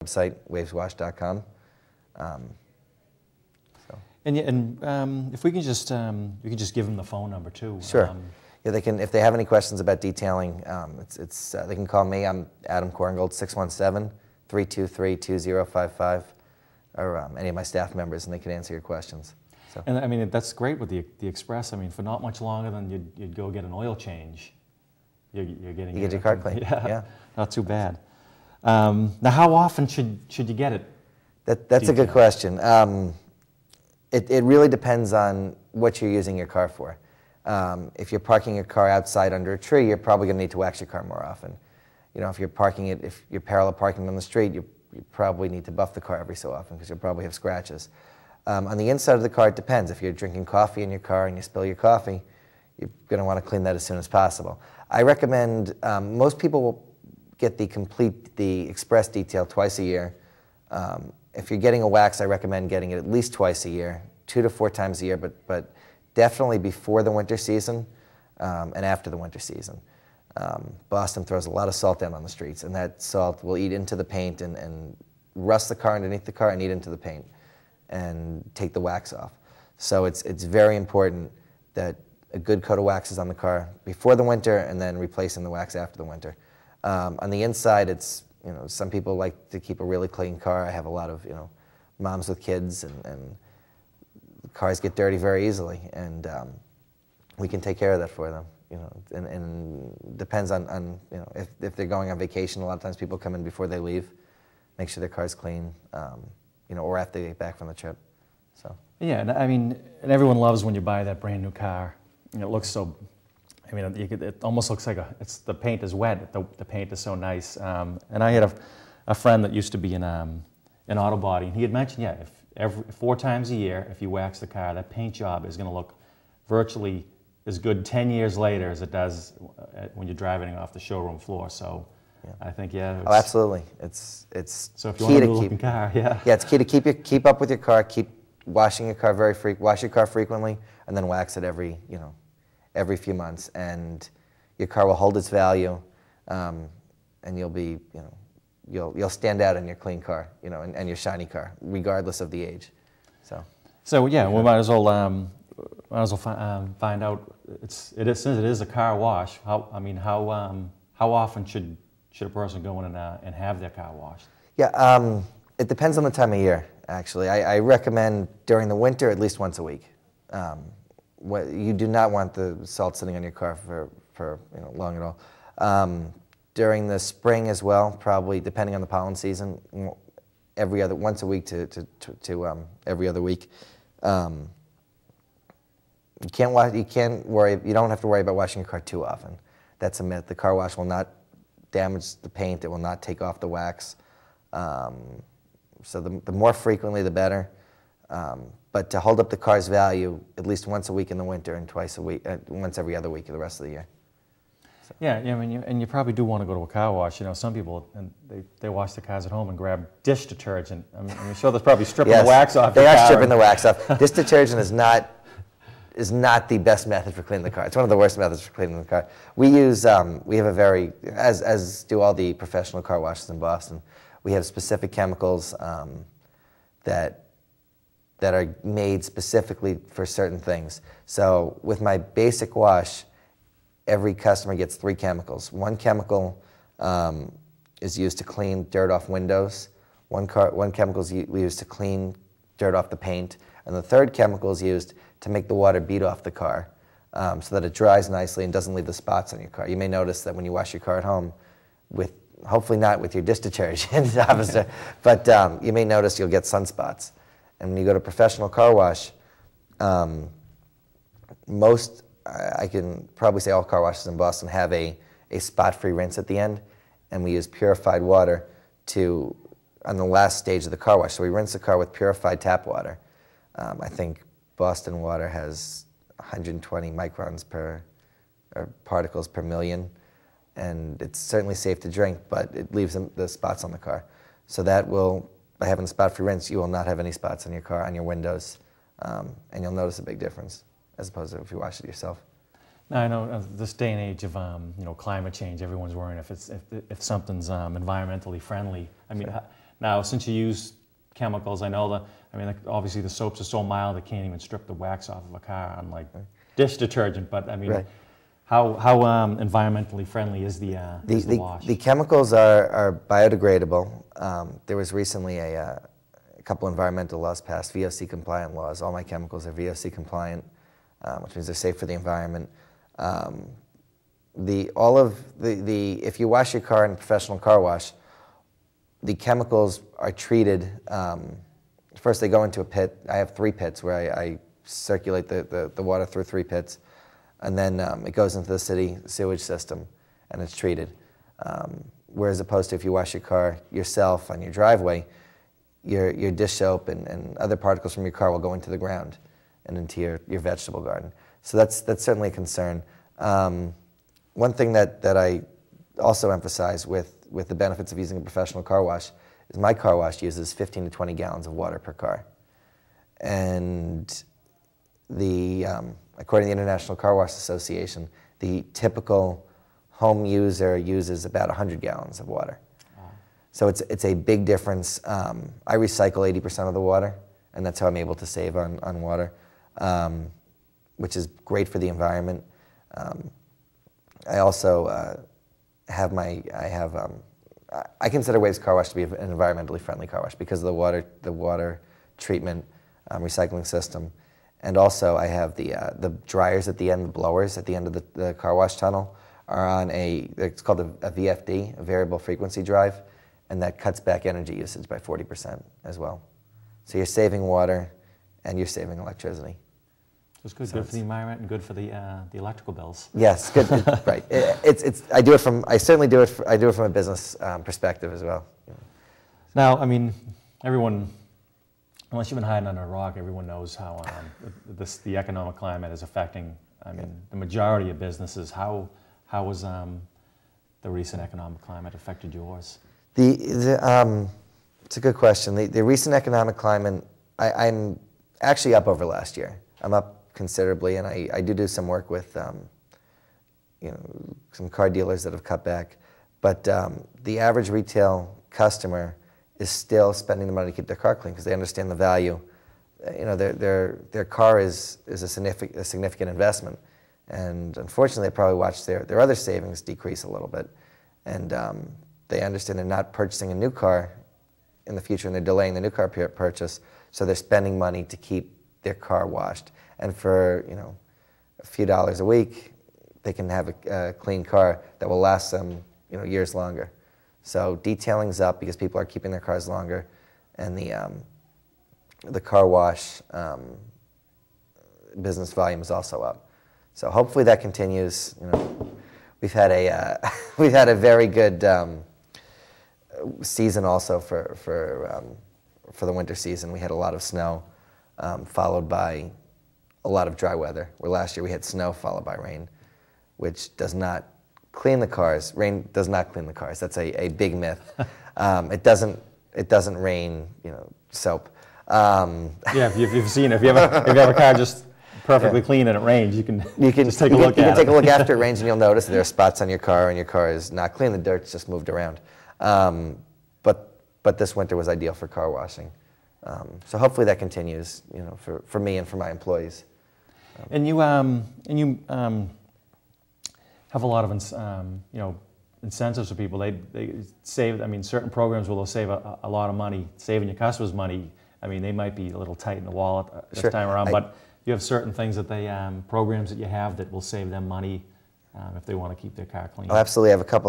website, waveswash.com. If we can just, you can just give them the phone number too. Sure. Yeah, they can, if they have any questions about detailing, they can call me. I'm Adam Korngold, 617-323-2055, or any of my staff members, and they can answer your questions. So. And I mean, that's great with the Express. I mean, for not much longer than you'd go get an oil change, you're getting you get your car cleaned. Yeah, not too bad. Now, how often should you get it? That's a good question. It really depends on what you're using your car for. If you're parking your car outside under a tree, you're probably going to need to wax your car more often. You know, if you're parallel parking on the street, you probably need to buff the car every so often because you'll probably have scratches. On the inside of the car, it depends. If you're drinking coffee in your car and you spill your coffee, you're going to want to clean that as soon as possible. I recommend, most people will get the express detail twice a year. If you're getting a wax, I recommend getting it at least twice a year, 2 to 4 times a year, but definitely before the winter season and after the winter season. Boston throws a lot of salt down on the streets, and that salt will eat into the paint and rust the car underneath the car and eat into the paint and take the wax off. So it's very important that a good coat of wax is on the car before the winter and then replacing the wax after the winter. On the inside, it's, you know, some people like to keep a really clean car. I have a lot of, you know, moms with kids, and cars get dirty very easily, and we can take care of that for them. You know, and depends on you know, if they're going on vacation. A lot of times people come in before they leave, make sure their car's clean, you know, or after they get back from the trip. So yeah, and I mean, and everyone loves when you buy that brand new car. And it looks so. I mean, it almost looks like the paint is wet. The paint is so nice. And I had a friend that used to be in auto body, and he had mentioned, yeah, if 4 times a year, if you wax the car, that paint job is going to look virtually as good 10 years later as it does when you're driving it off the showroom floor. So yeah. I think, yeah. Oh, absolutely. It's so if you want a good-looking car, yeah. Yeah, it's key to keep up with your car, keep washing your car wash your car frequently, and then wax it every few months, and your car will hold its value, and you'll be, you know, you'll stand out in your clean car, you know, and your shiny car, regardless of the age. So yeah, we might as well find out. Since it is a car wash. How often should a person go in and have their car washed? Yeah, it depends on the time of year. Actually, I recommend during the winter at least once a week. You do not want the salt sitting on your car for you know, long at all. During the spring as well, probably depending on the pollen season, once a week to every other week. You don't have to worry about washing your car too often. That's a myth. The car wash will not damage the paint. It will not take off the wax. So the more frequently, the better. But to hold up the car's value, at least once a week in the winter and once every other week the rest of the year. So. Yeah, I mean, and you probably do want to go to a car wash. You know, some people, and they wash the cars at home and grab dish detergent. I'm sure they're probably stripping the wax off. They are stripping the wax off. Dish detergent is not the best method for cleaning the car. It's one of the worst methods for cleaning the car. We use we have a very, as do all the professional car washes in Boston, we have specific chemicals that are made specifically for certain things. So with my basic wash, every customer gets 3 chemicals. One chemical is used to clean dirt off windows. One chemical is used to clean dirt off the paint. And the third chemical is used to make the water bead off the car so that it dries nicely and doesn't leave the spots on your car. You may notice that when you wash your car at home, hopefully not with your dish detergent, obviously, but you may notice you'll get sunspots. And when you go to professional car wash, I can probably say all car washes in Boston have a spot-free rinse at the end, and we use purified water on the last stage of the car wash. So we rinse the car with purified tap water. I think Boston water has 120 microns or particles per million, and it's certainly safe to drink, but it leaves the spots on the car. So that will, by having a spot-free rinse, you will not have any spots on your car, on your windows, and you'll notice a big difference as opposed to if you wash it yourself. Now, I know this day and age of climate change, everyone's worrying if something's environmentally friendly. I mean, sure. Now, since you use chemicals, I know that, I mean, like, obviously the soaps are so mild they can't even strip the wax off of a car, unlike dish detergent. But I mean, Right. how environmentally friendly is the wash? The chemicals are biodegradable. There was recently a couple environmental laws passed, VOC compliant laws. All my chemicals are VOC compliant, which means they're safe for the environment. If you wash your car in a professional car wash, the chemicals are treated. First, they go into a pit. I have 3 pits where I circulate the water through 3 pits, and then it goes into the city sewage system, and it's treated. Whereas opposed to if you wash your car yourself on your driveway, your dish soap and other particles from your car will go into the ground and into your vegetable garden. So that's certainly a concern. One thing that I also emphasize with the benefits of using a professional car wash is my car wash uses 15 to 20 gallons of water per car. And according to the International Car Wash Association, the typical home user uses about 100 gallons of water. Wow. So it's a big difference. I recycle 80% of the water, and that's how I'm able to save on water, which is great for the environment. I also I consider Waves Car Wash to be an environmentally friendly car wash because of the water treatment recycling system. And also I have the dryers at the end, the blowers at the end of the car wash tunnel are on it's called a VFD, a variable frequency drive, and that cuts back energy usage by 40% as well. So you're saving water and you're saving electricity. It's good, good for the environment and good for the electrical bills. Yes, good. Right. I certainly do it. I do it from a business perspective as well. Now, I mean, everyone, unless you've been hiding under a rock, everyone knows how the economic climate is affecting. I mean, the majority of businesses. How has the recent economic climate affected yours? It's a good question. The recent economic climate, I'm actually up over last year. I'm up considerably, and I do some work with some car dealers that have cut back. But the average retail customer is still spending the money to keep their car clean because they understand the value. Their car is a significant investment, and unfortunately, they probably watch their other savings decrease a little bit, and they understand they're not purchasing a new car in the future, and they're delaying the new car purchase, so they're spending money to keep their car washed. And for a few dollars a week, they can have a clean car that will last them years longer. So detailing's up because people are keeping their cars longer, and the car wash business volume is also up. So hopefully that continues. We've had a very good season also for the winter season. We had a lot of snow, followed by a lot of dry weather. Where last year we had snow followed by rain, which does not clean the cars. Rain does not clean the cars. That's a big myth. It doesn't rain, soap. Yeah, if you've seen it, if you have a car just perfectly clean and it rains, you can just take a look at it. You can take a look after it rains, and you'll notice that there are spots on your car, and your car is not clean. The dirt's just moved around. But this winter was ideal for car washing. So hopefully that continues, for me and for my employees. And you have a lot of incentives for people. They save. I mean, certain programs will save a lot of money, saving your customers money. I mean, they might be a little tight in the wallet this time around, but you have certain things that programs that you have that will save them money if they want to keep their car clean. I absolutely have a couple